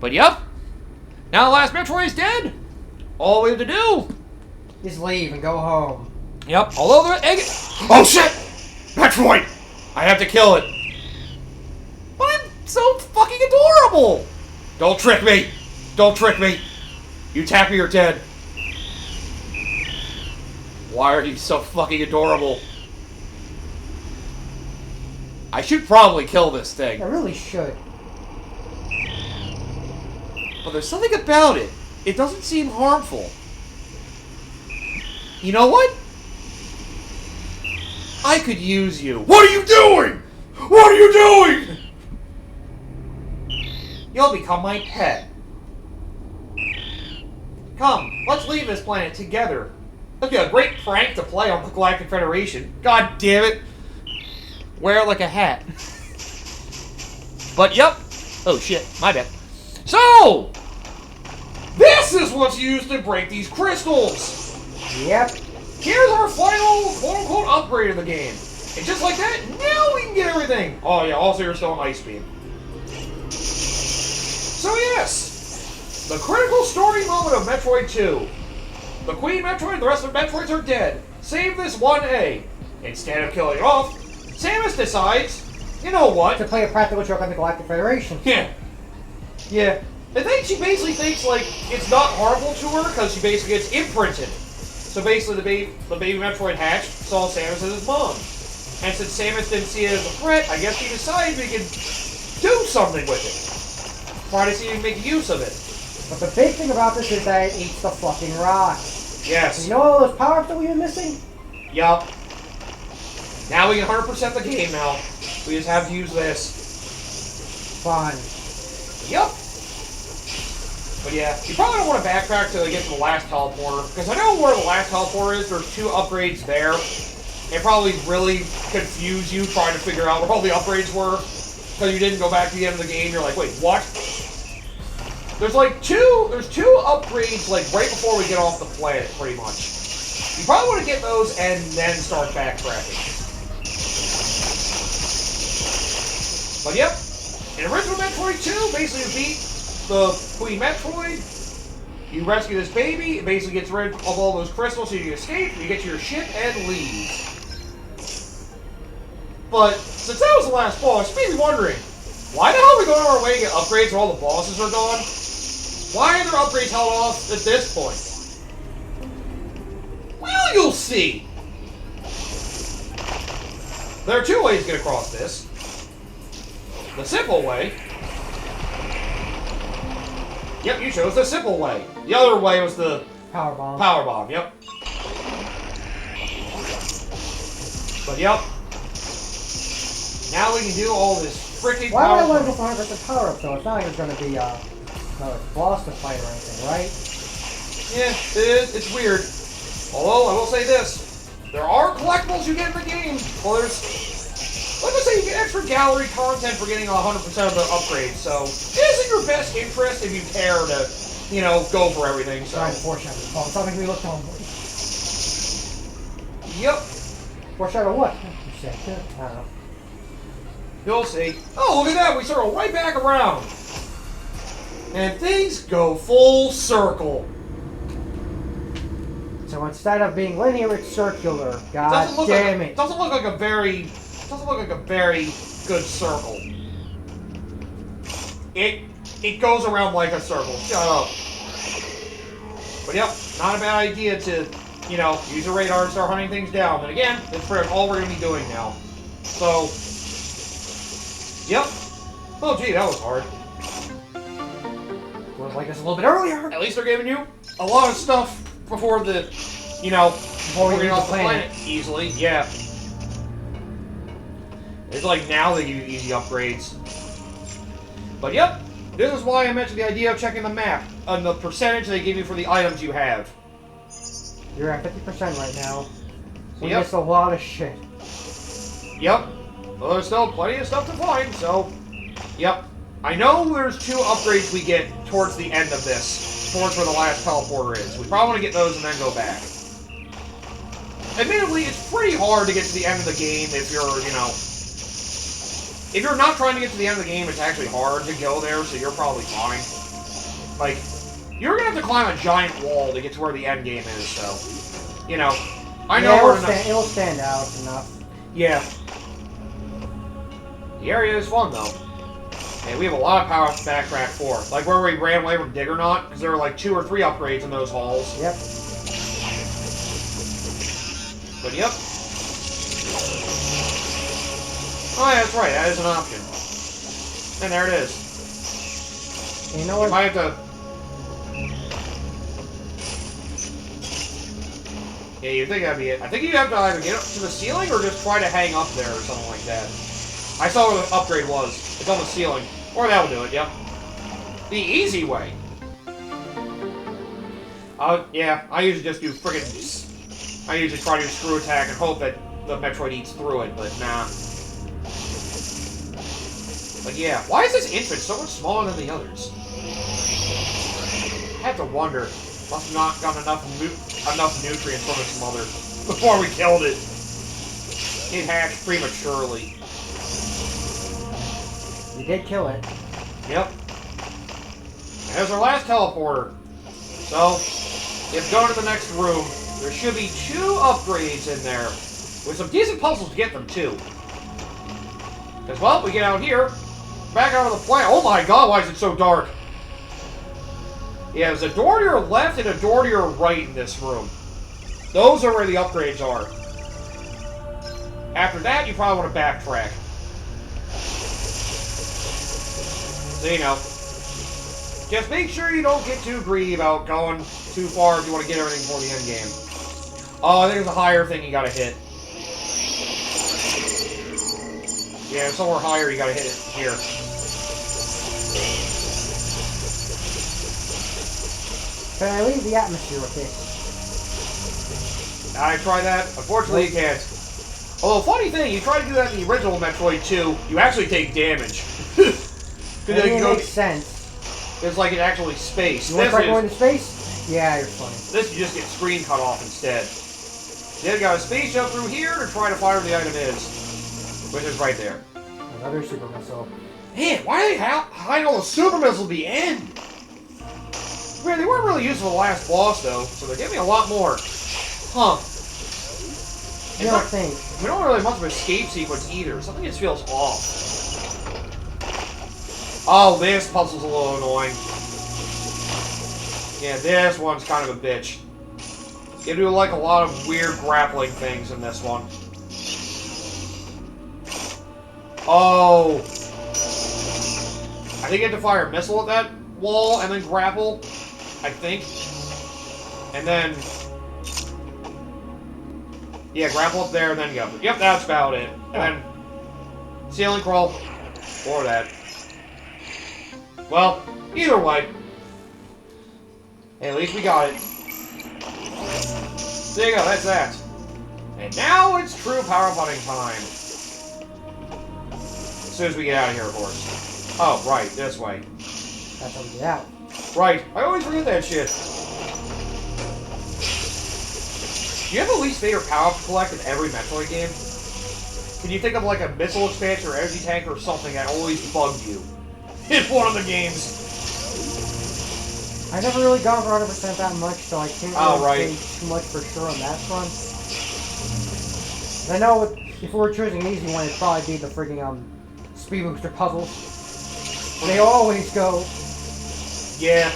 But yep, now the last Metroid is dead. All we have to do is leave and go home. Yep, although the egg... Oh shit! Metroid! I have to kill it. But I'm so fucking adorable! Don't trick me! Don't trick me! You tap me, you're dead. Why are you so fucking adorable? I should probably kill this thing. I really should. But there's something about it. It doesn't seem harmful. You know what? I could use you. What are you doing? What are you doing? You'll become my pet. Come, let's leave this planet together. That'd be a great prank to play on the Galactic Federation. God damn it. Wear it like a hat. But yep. Oh shit, my bad. So, this is what's used to break these crystals. Yep. Here's our final quote-unquote upgrade of the game. And just like that, now we can get everything. Oh yeah, also you're still on Ice Beam. So yes, the critical story moment of Metroid 2. The Queen Metroid and the rest of the Metroids are dead. Save this 1A. Instead of killing it off, Samus decides, you know what? To play a practical joke on the Galactic Federation. Yeah. Yeah. I think she basically thinks, like, it's not harmful to her because she basically gets imprinted. So basically the baby Metroid hatched, saw Samus as his mom. And since Samus didn't see it as a threat, I guess he decided we could do something with it. Try to see if we can make use of it. But the big thing about this is that it eats the fucking rocks. Yes. You know all those power-ups that we've been missing? Yup. Now we can 100% the game now. We just have to use this. Fun. Yup. But yeah, you probably don't want to backtrack till you get to the last teleporter. Because I know where the last teleporter is. There's 2 upgrades there. It probably really confused you trying to figure out where all the upgrades were. Because you didn't go back to the end of the game. You're like, wait, what? There's like there's 2 upgrades like right before we get off the planet, pretty much. You probably want to get those and then start backtracking. But yep, in original Metroid 2, basically you beat the Queen Metroid, you rescue this baby, it basically gets rid of all those crystals so you can escape, you get to your ship and leave. But since that was the last boss, you may be wondering, why the hell are we going our way to get upgrades when all the bosses are gone? Why are there upgrades held off at this point? Well, you'll see. There are 2 ways to get across this. The simple way. Yep, you chose the simple way. The other way was the Power bomb. Power bomb, yep. But yep. Now we can do all this freaking Why would I want to bomb. go for 100% power-up though? It's not like it's going to be another boss to fight or anything, right? Yeah, it is. It's weird. Although, I will say this. There are collectibles you get in the game. Well, there's... Like I say, you get extra gallery content for getting 100% of the upgrades, so it is in your best interest if you care to, you know, go for everything, so... Trying to foreshadow. Oh, it's not making me look dumb. Yep. Foreshadow what? You said, I don't know. You'll see. Oh, look at that! We circle right back around! And things go full circle. So instead of being linear, it's circular. God damn it. Doesn't look like a very good circle. It goes around like a circle. Shut up. But yep, not a bad idea to, you know, use your radar and start hunting things down. But again, that's pretty much all we're going to be doing now. So, yep. Oh gee, that was hard. Would have liked this a little bit earlier. At least they're giving you a lot of stuff before the, you know, Before we get leave off the the planet. planet easily. Yeah. It's like now they give you easy upgrades. But yep, this is why I mentioned the idea of checking the map and the percentage they give you for the items you have. You're at 50% right now. We Yep. missed a lot of shit. Yep. Well, there's still plenty of stuff to find, so... Yep. I know there's 2 upgrades we get towards the end of this, towards where the last teleporter is. We probably want to get those and then go back. Admittedly, it's pretty hard to get to the end of the game if you're, you know... If you're not trying to get to the end of the game, it's actually hard to go there, so you're probably fine. Like, you're gonna have to climb a giant wall to get to where the end game is, so... You know, I know where enough... it'll stand out enough. Yeah. The area is fun, though. And we have a lot of power to backtrack for. Like where we ran away from Diggernaut, because there were like 2 or 3 upgrades in those halls. Yep. But yep. Oh yeah, that's right, that is an option. And there it is. You know what? You might have to... Yeah, you think that'd be it. I think you have to either get up to the ceiling or just try to hang up there or something like that. I saw where the upgrade was. It's on the ceiling. Or that'll do it, yep. The easy way. Yeah, I usually just do friggin'... I usually try to do screw attack and hope that the Metroid eats through it, but nah. But yeah, why is this infant so much smaller than the others? I have to wonder. Must have not gotten enough nutrients from its mother before we killed it. It hatched prematurely. You did kill it. Yep. There's our last teleporter. So, if going to the next room, there should be 2 upgrades in there. With some decent puzzles to get them, too. Because, well, we get out here, back out of the plant. Oh my god, why is it so dark? Yeah, there's a door to your left and a door to your right in this room. Those are where the upgrades are. After that, you probably want to backtrack. So, you know. Just make sure you don't get too greedy about going too far if you want to get everything before the end game. Oh, I think there's a higher thing you gotta hit. Yeah, somewhere higher you gotta hit it here. Can I leave the atmosphere with this? I tried that. Unfortunately, you can't. Although, funny thing, you try to do that in the original Metroid 2, you actually take damage. It makes sense. It's like it actually space. You want to try going to space? Yeah, you're funny. This, you just get screen cut off instead. Then you got a space jump through here to try to find where the item is. Which is right there. Another super missile. Man, why are they hiding all the super missiles at the end? Man, they weren't really used for the last boss, though, so they're giving me a lot more. Huh. You don't think? We don't really have much of an escape sequence either. Something just feels off. Oh, this puzzle's a little annoying. Yeah, this one's kind of a bitch. You do like a lot of weird grappling things in this one. Oh. I think you have to fire a missile at that wall and then grapple. I think. And then... Yeah, grapple up there and then go. Yep, that's about it. And then... Ceiling crawl. Or that. Well, either way. Hey, at least we got it. There you go, that's that. And now it's true power butting time. As soon as we get out of here, of course. Oh, right, this way. That's how we get out. Right, I always forget that shit. Do you have a least favorite power-up to collect in every Metroid game? Can you think of like a missile expansion or energy tank or something that always bugged you in one of the games? I never really got 100% that much, so I can't really say too much for sure on that front. I know if we were choosing an easy one, it'd probably be the frigging speed booster puzzles. They always go. Yeah.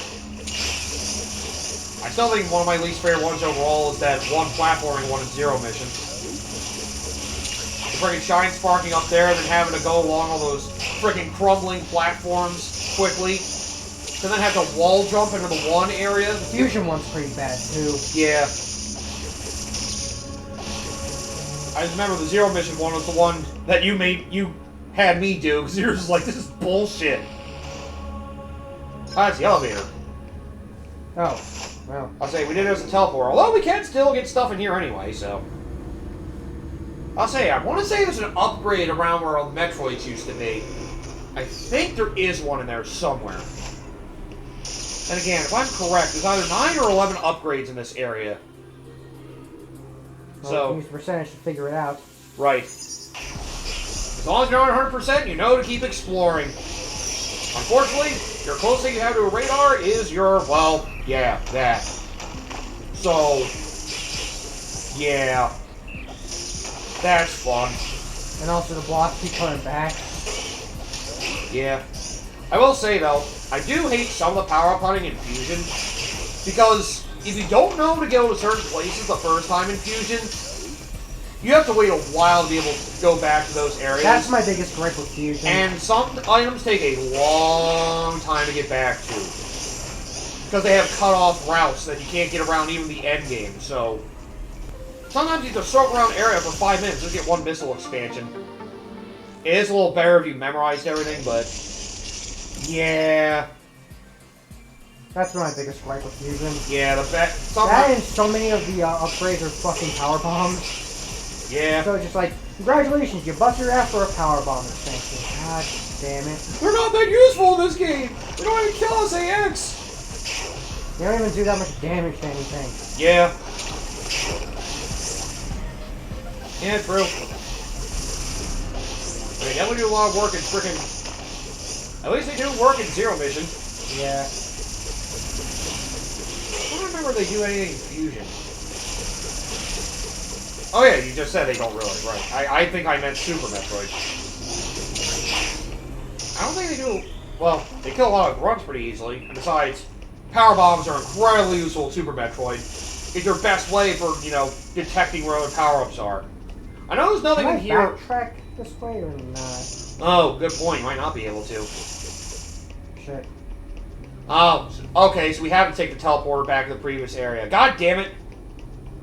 I still think one of my least favorite ones overall is that one platforming one in Zero Mission. The friggin' shine sparking up there and then having to go along all those friggin' crumbling platforms quickly. And then have to wall jump into the one area. The fusion one's pretty bad too. Yeah. I just remember the Zero Mission one was the one that you had me do, because you were just like, this is bullshit. Ah, it's the elevator. Oh, well. I'll say, we did it as a teleport, although we can still get stuff in here anyway, so. I'll say, I want to say there's an upgrade around where all the Metroids used to be. I think there is one in there somewhere. And again, if I'm correct, there's either 9 or 11 upgrades in this area. Well, So, use the percentage to figure it out. Right. As long as you're on 100%, you know to keep exploring. Unfortunately, Your closest thing you have to a radar is your, well, yeah, that. So, yeah. That's fun. And also the blocks keep coming back. Yeah. I will say, though, I do hate some of the power-up hunting in Fusion, because if you don't know to go to certain places the first time in Fusion, you have to wait a while to be able to go back to those areas. That's my biggest gripe with Fusion. And some items take a long time to get back to, because they have cut-off routes that you can't get around even the end game, so sometimes you just circle around the area for 5 minutes just get one missile expansion. It is a little better if you memorized everything, but yeah. That's my biggest gripe with Fusion. Yeah, That and so many of the upgrades are fucking power bombs. Yeah. So it's just like, congratulations, you bust your ass for a power bomb expansion. God damn it. They're not that useful in this game! They don't even kill us, AX! They don't even do that much damage to anything. Yeah. Yeah, true. I mean, they do a lot of work in frickin'... At least they do work in Zero Mission. Yeah. I don't remember if they do anything in Fusion. Oh yeah, you just said they don't really, right. I think I meant Super Metroid. I don't think they do... Well, they kill a lot of grunts pretty easily, and besides, power bombs are incredibly useful in Super Metroid. It's your best way for, you know, detecting where other power-ups are. I know there's nothing in here... Can I backtrack this way or not? Oh, good point. You might not be able to. Shit. Oh, okay, so we have to take the teleporter back to the previous area. God damn it!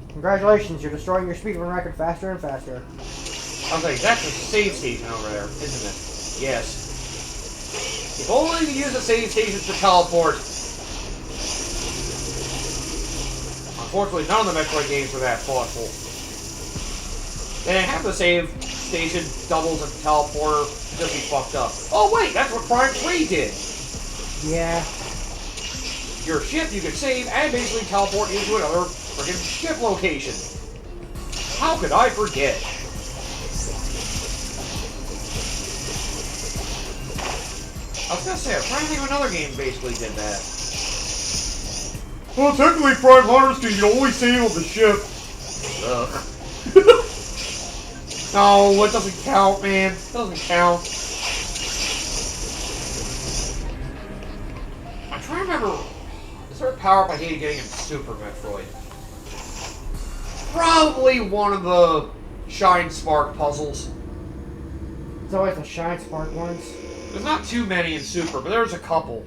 Congratulations, you're destroying your speedrun record faster and faster. I was like, that's a save station over there, isn't it? Yes. If only you use the save stations to teleport. Unfortunately, none of the Metroid games are that thoughtful. They have the save station doubles and teleporter just be fucked up. Oh wait, that's what Prime 3 did! Yeah. Your ship you can save and basically teleport into another freaking ship location. How could I forget? I was gonna say, I'm trying to think of another game basically did that. Well, technically Prime Hunters can only save on the ship. Ugh. No, it doesn't count, man. It doesn't count. I'm trying to remember... Is there a power-up I hated getting in Super Metroid? Probably one of the Shine Spark puzzles. It's always the Shine Spark ones. There's not too many in Super, but there's a couple.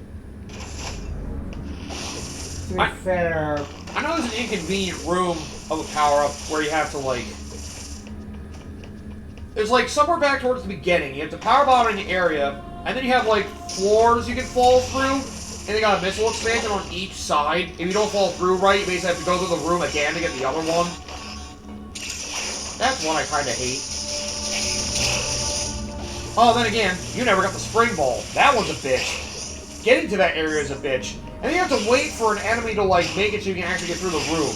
To be fair... I know there's an inconvenient room of a power-up where you have to, like... There's, like, somewhere back towards the beginning, you have to power bomb in the area, and then you have, like, floors you can fall through, and they got a missile expansion on each side. If you don't fall through right, you basically have to go through the room again to get the other one. That's one I kind of hate. Oh, then again, you never got the spring ball. That one's a bitch. Getting to that area is a bitch. And then you have to wait for an enemy to, like, make it so you can actually get through the room.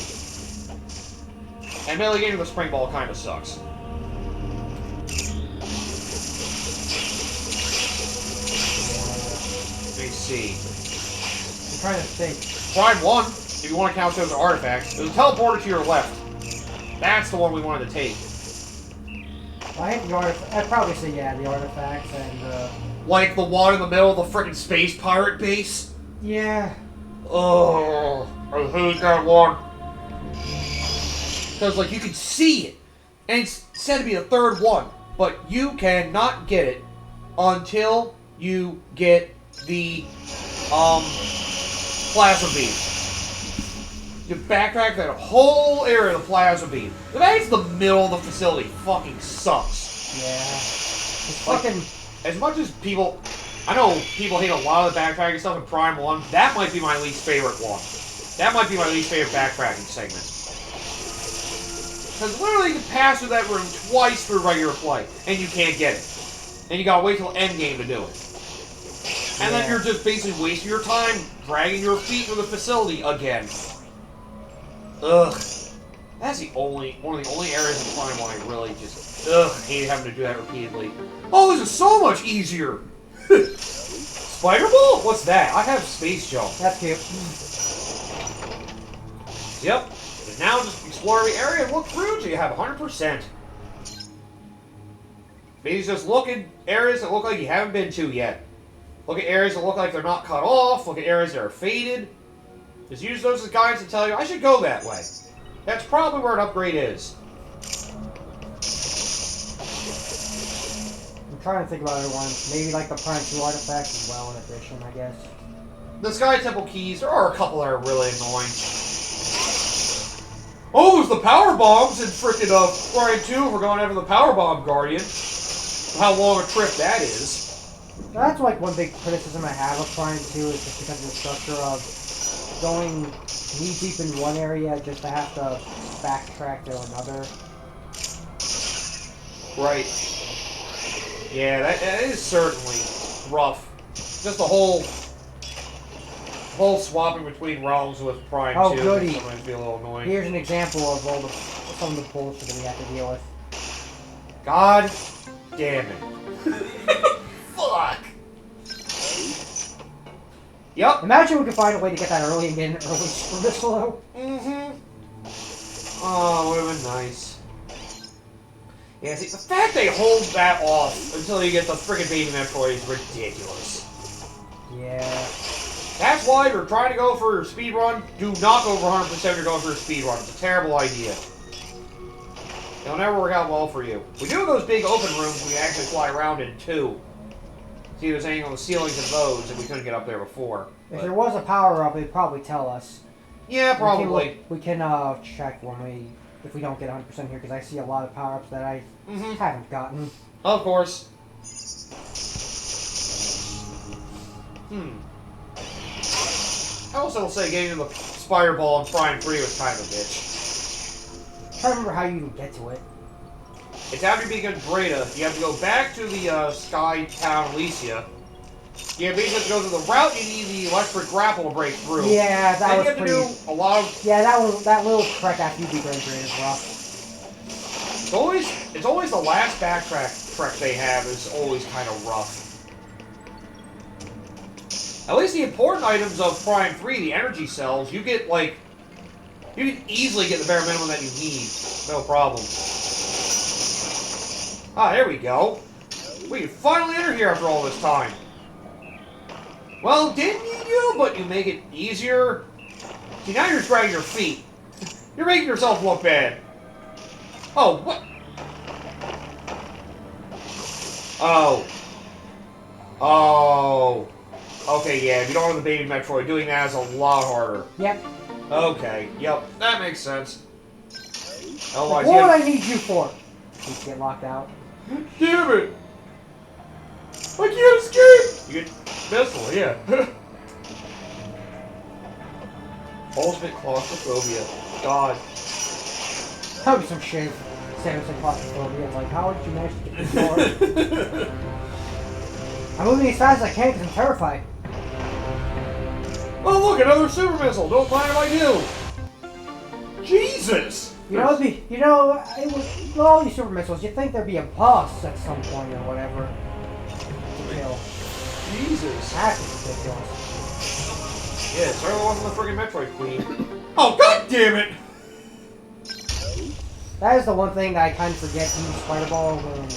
And melee getting the spring ball kind of sucks. Let me see. I'm trying to think. Prime 1, if you want to count those artifacts, there's a teleporter to your left. That's the one we wanted to take. I hate the artifacts. I'd probably say, yeah, the artifacts and, Like the one in the middle of the frickin' space pirate base? yeah. Oh, I hate that one. Because, like, you can see it. And it's said to be the third one. But you cannot get it until you get the, plasma beam. You backtrack that whole area of the plasma beam. The fact it's the middle of the facility fucking sucks. Yeah. It's Like, fucking... as much as people... I know people hate a lot of the backtracking stuff in Prime 1. That might be my least favorite one. That might be my least favorite backtracking segment. Because literally you can pass through that room twice through regular play, and you can't get it. And you gotta wait till endgame to do it. And then you're just basically wasting your time dragging your feet through the facility again. Ugh. That's the only one of the only areas in Prime 1 I really just hate having to do that repeatedly. Oh, this is so much easier! Spider Ball? What's that? I have Space Jump. That's cute. Yep. And now just explore every area and look through until you have 100%. Maybe just look at areas that look like you haven't been to yet. Look at areas that look like they're not cut off. Look at areas that are faded. Just use those as guides to tell you, I should go that way. That's probably where an upgrade is. I'm trying to think about other ones. Maybe like the Prime 2 artifacts as well in addition, I guess. The Sky Temple keys, there are a couple that are really annoying. Oh, there's the power bombs in frickin' Prime 2. We're going after the power bomb guardian. How long a trip that is. That's like one big criticism I have of Prime 2 is just because of the structure of going knee deep in one area just to have to backtrack to another. Right. Yeah, that is certainly rough. Just the whole swapping between realms with Prime 2 goody. can sometimes be a little annoying. Here's an example of some of the bullshit that we have to deal with. God damn it. Fuck. Yep. Imagine we could find a way to get that early and get an early dismissal though. Mm-hmm. Oh, would have been nice. Yeah, see, the fact they hold that off until you get the friggin' Baby Metroid is ridiculous. Yeah. That's why if you're trying to go for a speed run, do not go for 100% if you're going for a speed run. It's a terrible idea. It'll never work out well for you. We do have those big open rooms we can actually fly around in, too. See, there's anything on the ceilings of those, and we couldn't get up there before. If there was a power-up, it'd probably tell us. Yeah, probably. We can check if we don't get 100% here, because I see a lot of power-ups that I haven't gotten. Of course. I also will say getting to the Spider Ball in Prime 3 was kind of a bitch. I don't remember how you even get to it. It's after you begin Breda, you have to go back to the Sky Town Elysia. You basically have to go to the route you need the electric grapple to break through. Yeah, that and was you have pretty... to do a lot of... Yeah, that little trek after you beat Grand Grade is rough. It's always the last backtrack trek they have is always kind of rough. At least the important items of Prime 3, the energy cells, you get, like... You can easily get the bare minimum that you need. No problem. Ah, there we go. We can finally enter here after all this time. Well, didn't you? But you make it easier. See, now you're just dragging your feet. You're making yourself look bad. Oh, what? Oh. Oh. Okay, yeah, if you don't have the Baby Metroid, doing that is a lot harder. Yep. Okay, yep, that makes sense. Otherwise, what would I need you for? You get locked out. Damn it! I can't escape! You get missile, yeah. Ultimate claustrophobia. God. That would be some shit. Samus and claustrophobia. Like, how did you manage to get this far? I'm moving as fast as I can because I'm terrified. Oh look, another super missile! Don't mind if I do! Jesus! It with all these super missiles, you'd think there'd be a boss at some point or whatever to kill. Jesus. That's ridiculous. Yeah, it certainly wasn't the friggin' Metroid Queen. Oh, god damn it! That is the one thing that I kind of forget to use Spider Ball when...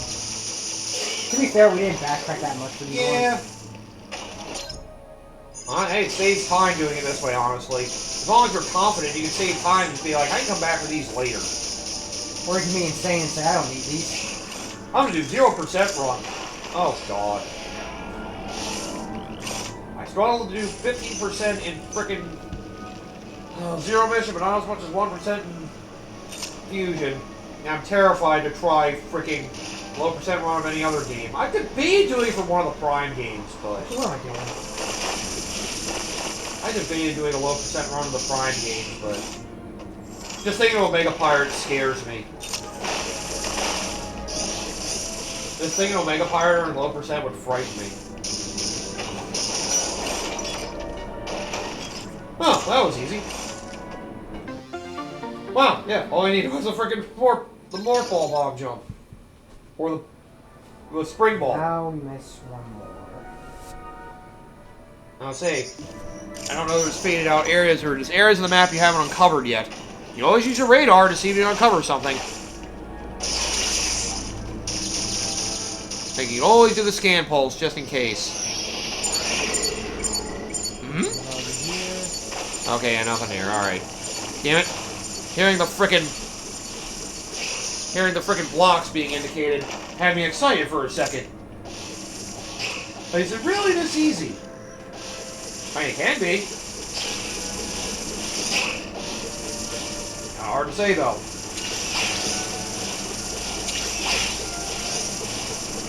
To be fair, we didn't backtrack that much for these ones. Hey, it saves time doing it this way, honestly. As long as you're confident, you can save time and just be like, I can come back for these later. Or you can be insane and say, I don't need these. I'm gonna do 0% run. Oh, God. I struggle to do 15% in frickin' Zero Mission, but not as much as 1% in Fusion. And I'm terrified to try frickin' low percent run of any other game. I could be doing for one of the Prime games, but... What am I doing? I debated doing a low percent run of the Prime games, but just thinking of Omega Pirate scares me. Just thinking of Omega Pirate and low percent would frighten me. Oh, that was easy. Wow, yeah, all I needed was a freaking the morph ball bomb jump. Or the spring ball. Now miss one more. I'll say, I don't know if there's faded out areas or just areas of the map you haven't uncovered yet. You always use your radar to see if you uncover something. Like, you can always do the scan pulse just in case. Hmm? Okay, yeah, nothing here. Alright. Damn it. Hearing the frickin' blocks being indicated had me excited for a second. But is it really this easy? I mean, it can be. Hard to say, though.